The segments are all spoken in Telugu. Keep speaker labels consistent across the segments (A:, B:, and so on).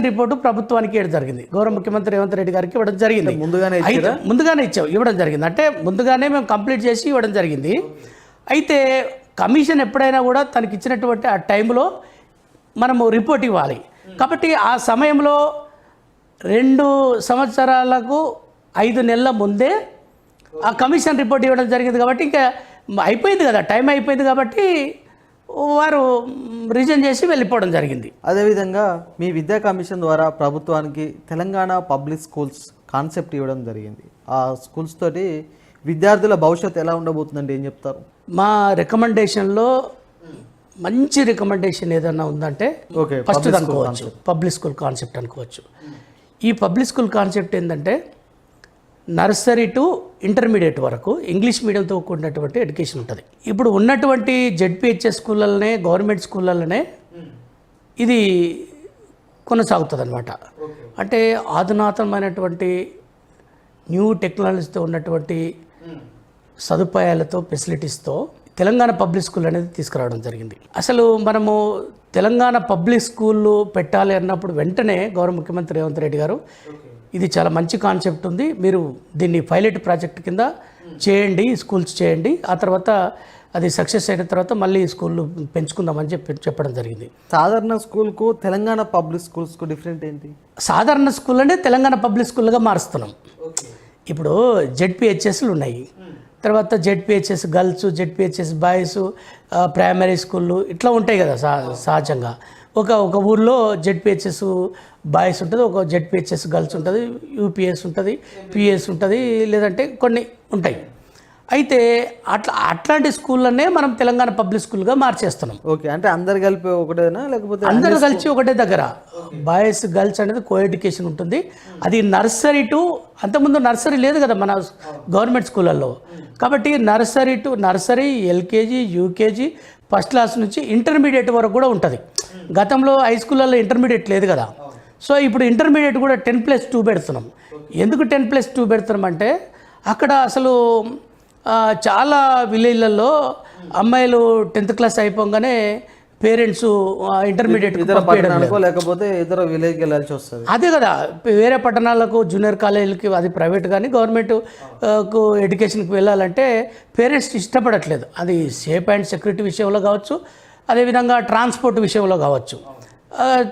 A: కమిషన్ రిపోర్టు ప్రభుత్వానికి ఇవ్వడం జరిగింది. గౌరవ ముఖ్యమంత్రి రేవంత్ రెడ్డి గారికి ఇవ్వడం జరిగింది. ముందుగానే ఇవ్వడం జరిగింది. అంటే ముందుగానే మేము కంప్లీట్ చేసి ఇవ్వడం జరిగింది. అయితే కమిషన్ ఎప్పుడైనా కూడా తనకి ఇచ్చినటువంటి ఆ టైంలో మనము రిపోర్ట్ ఇవ్వాలి. కాబట్టి ఆ సమయంలో 2 సంవత్సరాలకు 5 నెలల ముందే ఆ కమిషన్ రిపోర్ట్ ఇవ్వడం జరిగింది. కాబట్టి ఇంకా అయిపోయింది కదా, టైం అయిపోయింది. కాబట్టి వారు రిజైన్ చేసి వెళ్ళిపోవడం జరిగింది.
B: అదేవిధంగా మీ విద్యా కమిషన్ ద్వారా ప్రభుత్వానికి తెలంగాణ పబ్లిక్ స్కూల్స్ కాన్సెప్ట్ ఇవ్వడం జరిగింది. ఆ స్కూల్స్ తోటి విద్యార్థుల భవిష్యత్తు ఎలా ఉండబోతుందంటే ఏం చెప్తారు?
A: మా రికమెండేషన్లో మంచి రికమెండేషన్ ఏదన్నా ఉందంటే ఫస్ట్ అనుకోవచ్చు పబ్లిక్ స్కూల్ కాన్సెప్ట్ అనుకోవచ్చు. ఈ పబ్లిక్ స్కూల్ కాన్సెప్ట్ ఏంటంటే నర్సరీ టు ఇంటర్మీడియట్ వరకు ఇంగ్లీష్ మీడియంతో కూడినటువంటి ఎడ్యుకేషన్ ఉంటుంది. ఇప్పుడు ఉన్నటువంటి జెడ్పిహెచ్ఎస్ స్కూళ్ళనే గవర్నమెంట్ స్కూళ్ళనే ఇది కొనసాగుతుంది అనమాట. అంటే ఆధునాతనమైనటువంటి న్యూ టెక్నాలజీతో ఉన్నటువంటి సదుపాయాలతో ఫెసిలిటీస్తో తెలంగాణ పబ్లిక్ స్కూల్ అనేది తీసుకురావడం జరిగింది. అసలు మనము తెలంగాణ పబ్లిక్ స్కూళ్ళు పెట్టాలి అన్నప్పుడు వెంటనే గౌరవ ముఖ్యమంత్రి రేవంత్ రెడ్డి గారు ఇది చాలా మంచి కాన్సెప్ట్ ఉంది, మీరు దీన్ని పైలట్ ప్రాజెక్ట్ కింద చేయండి, స్కూల్స్ చేయండి, ఆ తర్వాత అది సక్సెస్ అయిన తర్వాత మళ్ళీ స్కూళ్ళు పెంచుకుందామని చెప్పడం జరిగింది.
B: సాధారణ స్కూల్కు తెలంగాణ పబ్లిక్ స్కూల్స్కు డిఫరెంట్ ఏంటి?
A: సాధారణ స్కూల్ అంటే తెలంగాణ పబ్లిక్ స్కూల్గా మారుస్తున్నాం. ఇప్పుడు జెడ్పిహెచ్ఎస్లు ఉన్నాయి, తర్వాత ZPHS girls, ZPHS boys, primary స్కూళ్ళు ఇట్లా ఉంటాయి కదా సహజంగా. ఒక ఊర్లో జెడ్పిహెచ్ఎస్ బాయ్స్ ఉంటుంది, ఒక జెడ్పిహెచ్ఎస్ గర్ల్స్ ఉంటుంది, యూపీఎస్ ఉంటుంది, పిఎస్ ఉంటుంది, లేదంటే కొన్ని ఉంటాయి. అయితే అట్లాంటి స్కూళ్ళనే మనం తెలంగాణ పబ్లిక్ స్కూల్గా మార్చేస్తున్నాం.
B: ఓకే, అంటే అందరు కలిపి ఒకటేనా లేకపోతే
A: అందరూ కలిసి ఒకటే దగ్గర బాయ్స్ గర్ల్స్ అనేది కో ఎడ్యుకేషన్ ఉంటుంది. అది నర్సరీ టు, అంతకుముందు నర్సరీ లేదు కదా మన గవర్నమెంట్ స్కూళ్ళల్లో. కాబట్టి nursery LKG UKG first class నుంచి ఇంటర్మీడియట్ వరకు కూడా ఉంటుంది. గతంలో హై స్కూళ్ళల్లో ఇంటర్మీడియట్ లేదు కదా. సో ఇప్పుడు ఇంటర్మీడియట్ కూడా 10+2 పెడుతున్నాం. ఎందుకు 10+2 పెడుతున్నాం అంటే అక్కడ అసలు చాలా విలేజ్లలో అమ్మాయిలు 10th క్లాస్ అయిపోగానే పేరెంట్స్ ఇంటర్మీడియట్
B: లేకపోతే ఇతర విలేజ్కి వెళ్ళాల్సి వస్తుంది.
A: అదే కదా, వేరే పట్టణాలకు జూనియర్ కాలేజీలకి, అది ప్రైవేట్ కానీ గవర్నమెంట్ ఎడ్యుకేషన్కి వెళ్ళాలంటే పేరెంట్స్ ఇష్టపడట్లేదు. అది సేఫ్ అండ్ సెక్యూరిటీ విషయంలో కావచ్చు, అదేవిధంగా ట్రాన్స్పోర్ట్ విషయంలో కావచ్చు.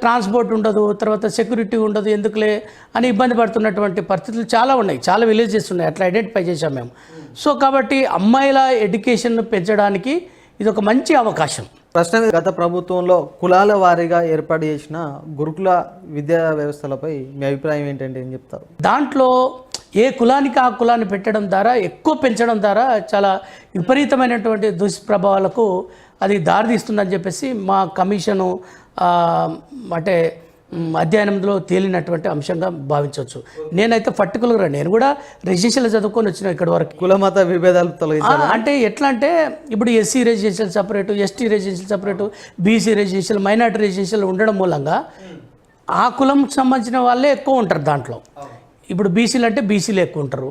A: ట్రాన్స్పోర్ట్ ఉండదు, తర్వాత సెక్యూరిటీ ఉండదు, ఎందుకులే అని ఇబ్బంది పడుతున్నటువంటి పరిస్థితులు చాలా ఉన్నాయి, చాలా విలేజెస్ ఉన్నాయి, అట్లా ఐడెంటిఫై చేశాం మేము. సో కాబట్టి అమ్మాయిల ఎడ్యుకేషన్ పెంచడానికి ఇది ఒక మంచి అవకాశం.
B: ప్రశ్న, గత ప్రభుత్వంలో కులాల వారీగా ఏర్పాటు చేసిన గురుకుల విద్యా వ్యవస్థలపై మీ అభిప్రాయం ఏంటంటే ఏం చెప్తారు?
A: దాంట్లో ఏ కులానికి ఆ కులాన్ని పెట్టడం ద్వారా, ఎక్కువ పెంచడం ద్వారా చాలా విపరీతమైనటువంటి దుష్ప్రభావాలకు అది దారితీస్తుందని చెప్పేసి మా కమిషను అంటే అధ్యయనంలో తేలినటువంటి అంశంగా భావించవచ్చు. నేనైతే పర్టికులర్గా నేను కూడా రెసిడెన్షియల్ చదువుకొని వచ్చిన ఇక్కడ వరకు.
B: కుల మత విభేదాలు
A: అంటే ఎట్లా అంటే ఇప్పుడు SC residential separate, ST residential separate, BC residential, minority residential ఉండడం మూలంగా ఆ కులంకి సంబంధించిన వాళ్ళే ఎక్కువ ఉంటారు దాంట్లో. ఇప్పుడు బీసీలు అంటే బీసీలు ఎక్కువ ఉంటారు,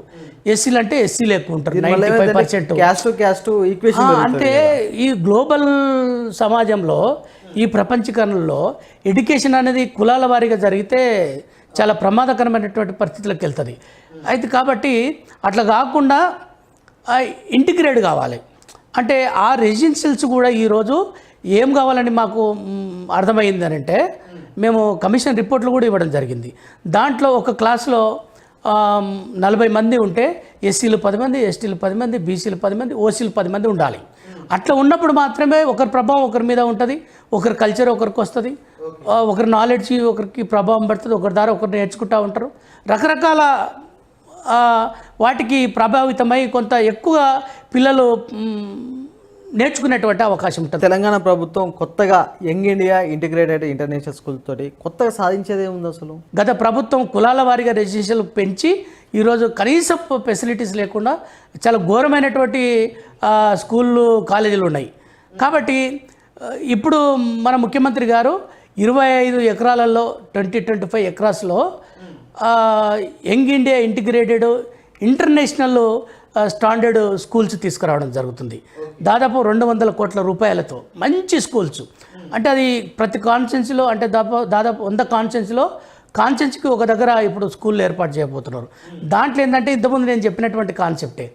A: ఎస్సీలు అంటే ఎస్సీలు ఎక్కువ ఉంటారు, 95%. అంటే ఈ గ్లోబల్ సమాజంలో, ఈ ప్రపంచీకరణలో ఎడ్యుకేషన్ అనేది కులాల వారీగా జరిగితే చాలా ప్రమాదకరమైనటువంటి పరిస్థితులకు వెళ్తుంది. అయితే కాబట్టి అట్లా కాకుండా ఇంటిగ్రేట్ కావాలి. అంటే ఆ రెసిడెన్షియల్స్ కూడా ఈరోజు ఏం కావాలని మాకు అర్థమైంది అని అంటే, మేము కమిషన్ రిపోర్ట్లు కూడా ఇవ్వడం జరిగింది. దాంట్లో ఒక క్లాస్లో 40 మంది ఉంటే ఎస్సీలు 10 మంది, ఎస్టీలు 10 మంది, బీసీలు 10 మంది, ఓసీలు 10 మంది ఉండాలి. అట్లా ఉన్నప్పుడు మాత్రమే ఒకరి ప్రభావం ఒకరి మీద ఉంటుంది, ఒకరి కల్చర్ ఒకరికి వస్తుంది, ఒకరి నాలెడ్జ్ ఒకరికి ప్రభావం పడుతుంది, ఒకరి ద్వారా ఒకరు నేర్చుకుంటూ ఉంటారు. రకరకాల వాటికి ప్రభావితమై కొంత ఎక్కువ పిల్లలు నేర్చుకునేటువంటి అవకాశం ఉంటుంది.
B: తెలంగాణ ప్రభుత్వం కొత్తగా young India Integrated international school తోటి కొత్తగా సాధించేది ఏముంది అసలు?
A: గత ప్రభుత్వం కులాల వారీగా రెసిడెన్షియల్ పెంచి ఈరోజు కనీస ఫెసిలిటీస్ లేకుండా చాలా ఘోరమైనటువంటి స్కూళ్ళు, కాలేజీలు ఉన్నాయి. కాబట్టి ఇప్పుడు మన ముఖ్యమంత్రి గారు 25 ఎకరాలలో 20-25 ఎకరాస్లో Young India Integrated International Standard Schools తీసుకురావడం జరుగుతుంది. దాదాపు 200 కోట్ల రూపాయలతో మంచి స్కూల్స్. అంటే అది ప్రతి కాన్స్టిట్యున్సీలో అంటే దాదాపు 100 కాన్స్టిట్యున్సీకి ఒక దగ్గర ఇప్పుడు స్కూల్ ఏర్పాటు చేయబోతున్నారు. దాంట్లో ఏంటంటే ఇంతకుముందు నేను చెప్పినటువంటి కాన్సెప్టే